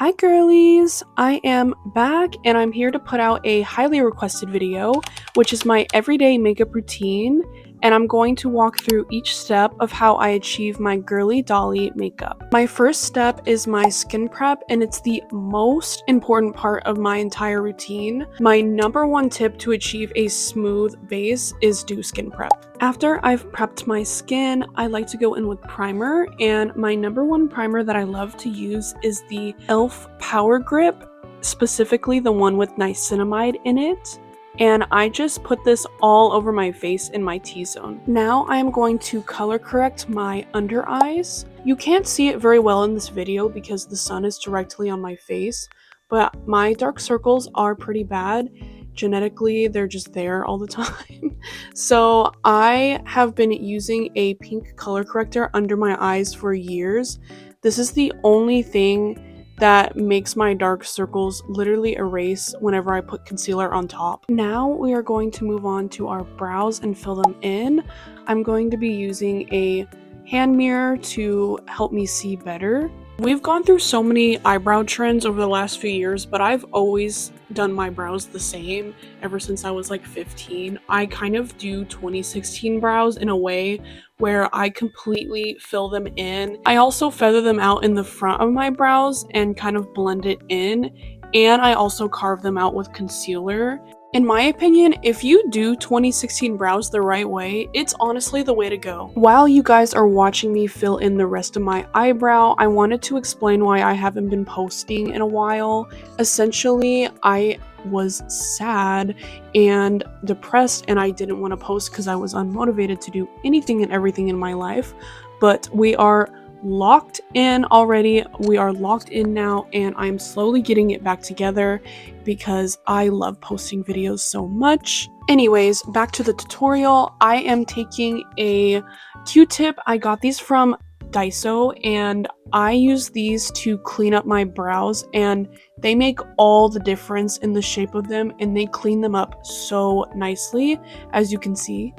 Hi girlies! I am back and I'm here to put out a highly requested video, which is my everyday makeup routine, and I'm going to walk through each step of how I achieve my girly Dolly makeup. My first step is my skin prep, and it's the most important part of my entire routine. My number one tip to achieve a smooth base is do skin prep. After I've prepped my skin, I like to go in with primer, and my number one primer that I love to use is the e.l.f. Power Grip, specifically the one with niacinamide in it. And I just put this all over my face in my T-zone. Now I am going to color correct my under eyes. You can't see it very well in this video because the sun is directly on my face, but my dark circles are pretty bad. Genetically, they're just there all the time. So I have been using a pink color corrector under my eyes for years. This is the only thing that makes my dark circles literally erase whenever I put concealer on top. Now we are going to move on to our brows and fill them in. I'm going to be using a hand mirror to help me see better. We've gone through so many eyebrow trends over the last few years, but I've always done my brows the same ever since I was like 15. I kind of do 2016 brows in a way where I completely fill them in. I also feather them out in the front of my brows and kind of blend it in, and I also carve them out with concealer. In my opinion, if you do 2016 brows the right way, it's honestly the way to go. While you guys are watching me fill in the rest of my eyebrow, I wanted to explain why I haven't been posting in a while. Essentially, I was sad and depressed and I didn't want to post because I was unmotivated to do anything and everything in my life. But we are locked in already. We are locked in now, and I'm slowly getting it back together because I love posting videos so much. Anyways, back to the tutorial. I am taking a Q-tip. I got these from Daiso, and I use these to clean up my brows, and they make all the difference in the shape of them, and they clean them up so nicely, as you can see.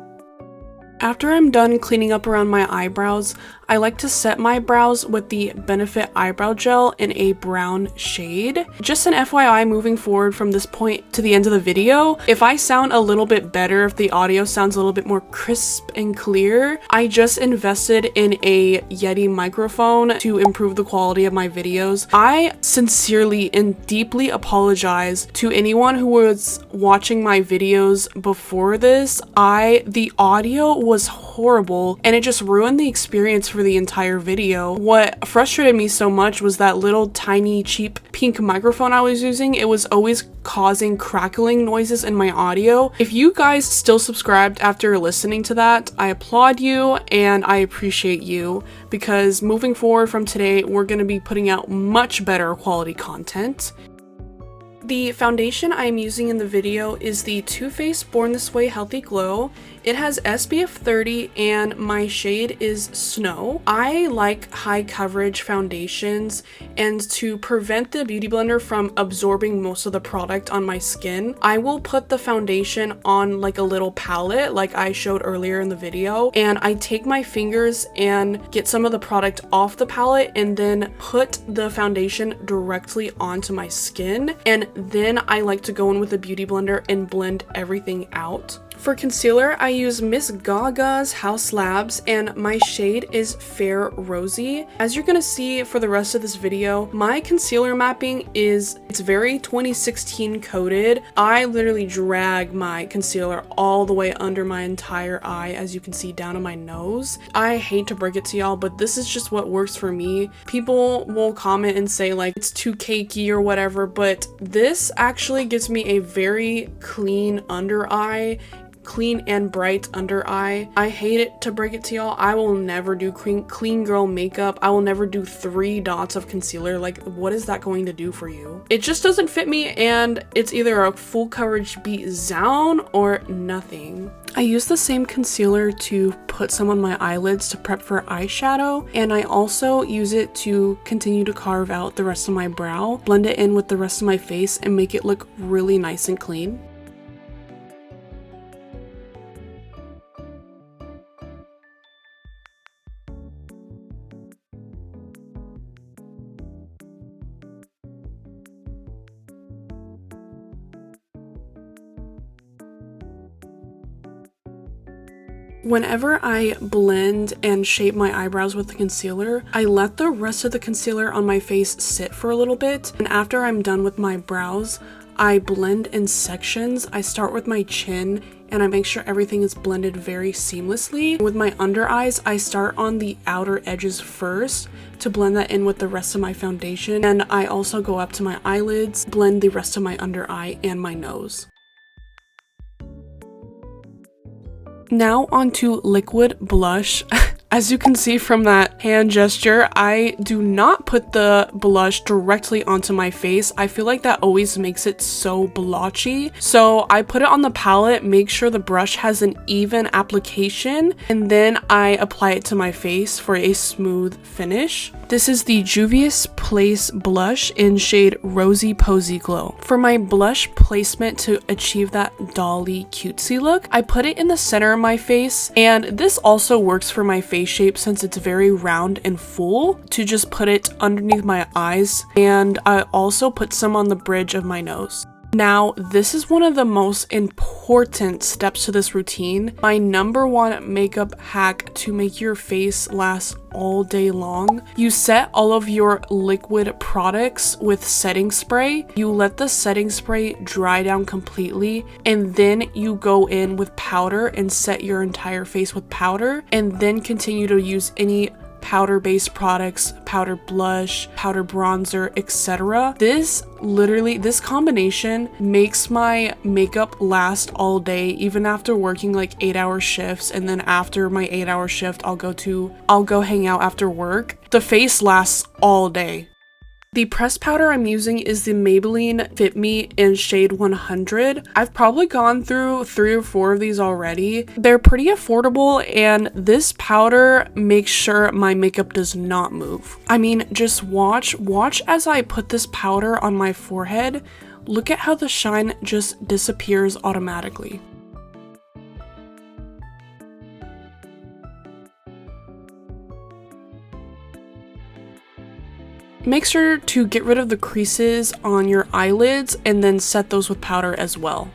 After I'm done cleaning up around my eyebrows, I like to set my brows with the Benefit Eyebrow Gel in a brown shade. Just an FYI moving forward from this point to the end of the video, if I sound a little bit better, if the audio sounds a little bit more crisp and clear, I just invested in a Yeti microphone to improve the quality of my videos. I sincerely and deeply apologize to anyone who was watching my videos before this. The audio was horrible and it just ruined the experience for the entire video. What frustrated me so much was that little tiny cheap pink microphone I was using. It was always causing crackling noises in my audio. If you guys still subscribed after listening to that, I applaud you and I appreciate you, because moving forward from today, we're going to be putting out much better quality content. The foundation I am using in the video is the Too Faced Born This Way Healthy Glow. It has SPF 30 and my shade is Snow. I like high coverage foundations, and to prevent the beauty blender from absorbing most of the product on my skin, I will put the foundation on like a little palette like I showed earlier in the video, and I take my fingers and get some of the product off the palette and then put the foundation directly onto my skin, and then I like to go in with a beauty blender and blend everything out. For concealer, I use Miss Gaga's House Labs, and my shade is Fair Rosy. As you're gonna see for the rest of this video, my concealer mapping it's very 2016 coded. I literally drag my concealer all the way under my entire eye, as you can see down on my nose. I hate to break it to y'all, but this is just what works for me. People will comment and say like it's too cakey or whatever, but this actually gives me a very clean under eye, clean and bright under eye. I hate it to break it to y'all. I will never do clean girl makeup. I will never do 3 dots of concealer. Like, what is that going to do for you? It just doesn't fit me, and it's either a full coverage beat down or nothing. I use the same concealer to put some on my eyelids to prep for eyeshadow, and I also use it to continue to carve out the rest of my brow, blend it in with the rest of my face, and make it look really nice and clean. Whenever I blend and shape my eyebrows with the concealer, I let the rest of the concealer on my face sit for a little bit, and after I'm done with my brows, I blend in sections. I start with my chin and I make sure everything is blended very seamlessly. With my under eyes, I start on the outer edges first to blend that in with the rest of my foundation, and I also go up to my eyelids, blend the rest of my under eye and my nose. Now onto liquid blush. As you can see from that hand gesture, I do not put the blush directly onto my face. I feel like that always makes it so blotchy. So I put it on the palette, make sure the brush has an even application, and then I apply it to my face for a smooth finish. This is the Juvia's Place blush in shade Rosy Posy Glow. For my blush placement to achieve that Dolly cutesy look, I put it in the center of my face, and this also works for my face shape since it's very round and full, to just put it underneath my eyes, and I also put some on the bridge of my nose. Now, this is one of the most important steps to this routine. My #1 makeup hack to make your face last all day long. You set all of your liquid products with setting spray. You let the setting spray dry down completely, and then you go in with powder and set your entire face with powder, and then continue to use any powder-based products, powder blush, powder bronzer, etc. This combination makes my makeup last all day, even after working like 8-hour shifts, and then after my 8-hour shift I'll go hang out after work. The face lasts all day. The pressed powder I'm using is the Maybelline Fit Me in shade 100. I've probably gone through 3 or 4 of these already. They're pretty affordable, and this powder makes sure my makeup does not move. I mean, just watch as I put this powder on my forehead. Look at how the shine just disappears automatically. Make sure to get rid of the creases on your eyelids and then set those with powder as well.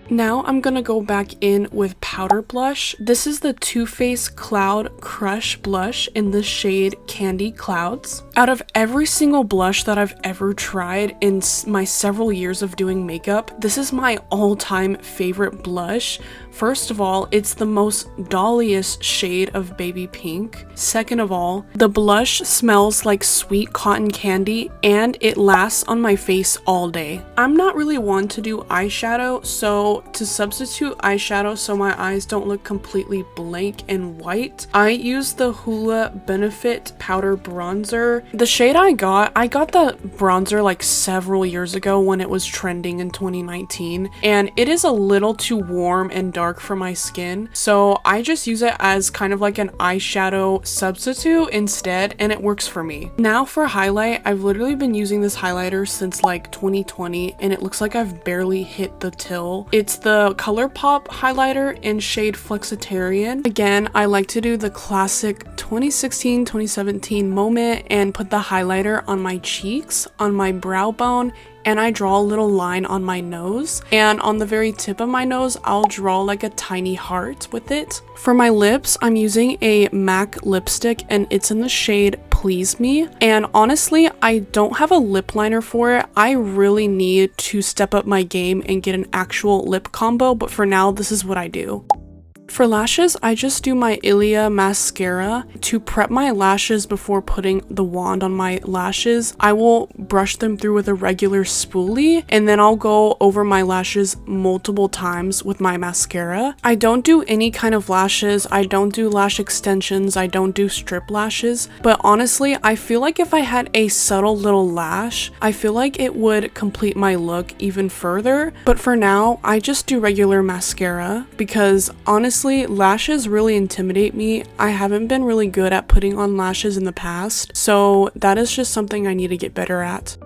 Now I'm gonna go back in with powder blush. This is the Too Faced Cloud Crush blush in the shade Candy Clouds. Out of every single blush that I've ever tried in my several years of doing makeup, this is my all-time favorite blush. First of all, it's the most Dollyest shade of baby pink. Second of all, the blush smells like sweet cotton candy, and it lasts on my face all day. I'm not really one to do eyeshadow, so to substitute eyeshadow so my eyes don't look completely blank and white, I use the Hoola Benefit Powder Bronzer. The shade I got the bronzer like several years ago when it was trending in 2019, and it is a little too warm and dark for my skin, so I just use it as kind of like an eyeshadow substitute instead, and it works for me. Now for highlight, I've literally been using this highlighter since like 2020, and it looks like I've barely hit the till. It's the ColourPop highlighter in shade Flexitarian. Again, I like to do the classic 2016-2017 moment and put the highlighter on my cheeks, on my brow bone, and I draw a little line on my nose, and on the very tip of my nose I'll draw like a tiny heart with it. For my lips, I'm using a MAC lipstick, and it's in the shade Please Me, and honestly I don't have a lip liner for it. I really need to step up my game and get an actual lip combo, but for now this is what I do. For lashes, I just do my Ilia mascara. To prep my lashes before putting the wand on my lashes, I will brush them through with a regular spoolie, and then I'll go over my lashes multiple times with my mascara. I don't do any kind of lashes. I don't do lash extensions. I don't do strip lashes. But honestly, I feel like if I had a subtle little lash, I feel like it would complete my look even further. But for now, I just do regular mascara because honestly, lashes really intimidate me. I haven't been really good at putting on lashes in the past, so that is just something I need to get better at.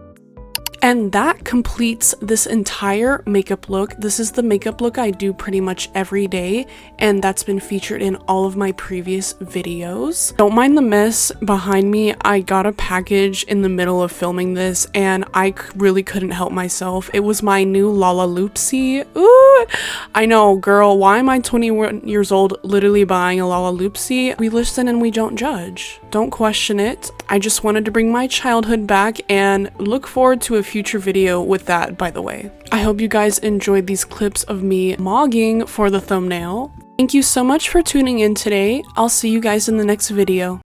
And that completes this entire makeup look. This is the makeup look I do pretty much every day, and that's been featured in all of my previous videos. Don't mind the mess behind me. I got a package in the middle of filming this, and I really couldn't help myself. It was my new Lalaloopsy. Ooh, I know, girl, why am I 21 years old literally buying a Lalaloopsy? We listen and we don't judge. Don't question it. I just wanted to bring my childhood back and look forward to a future video with that, by the way. I hope you guys enjoyed these clips of me mogging for the thumbnail. Thank you so much for tuning in today. I'll see you guys in the next video.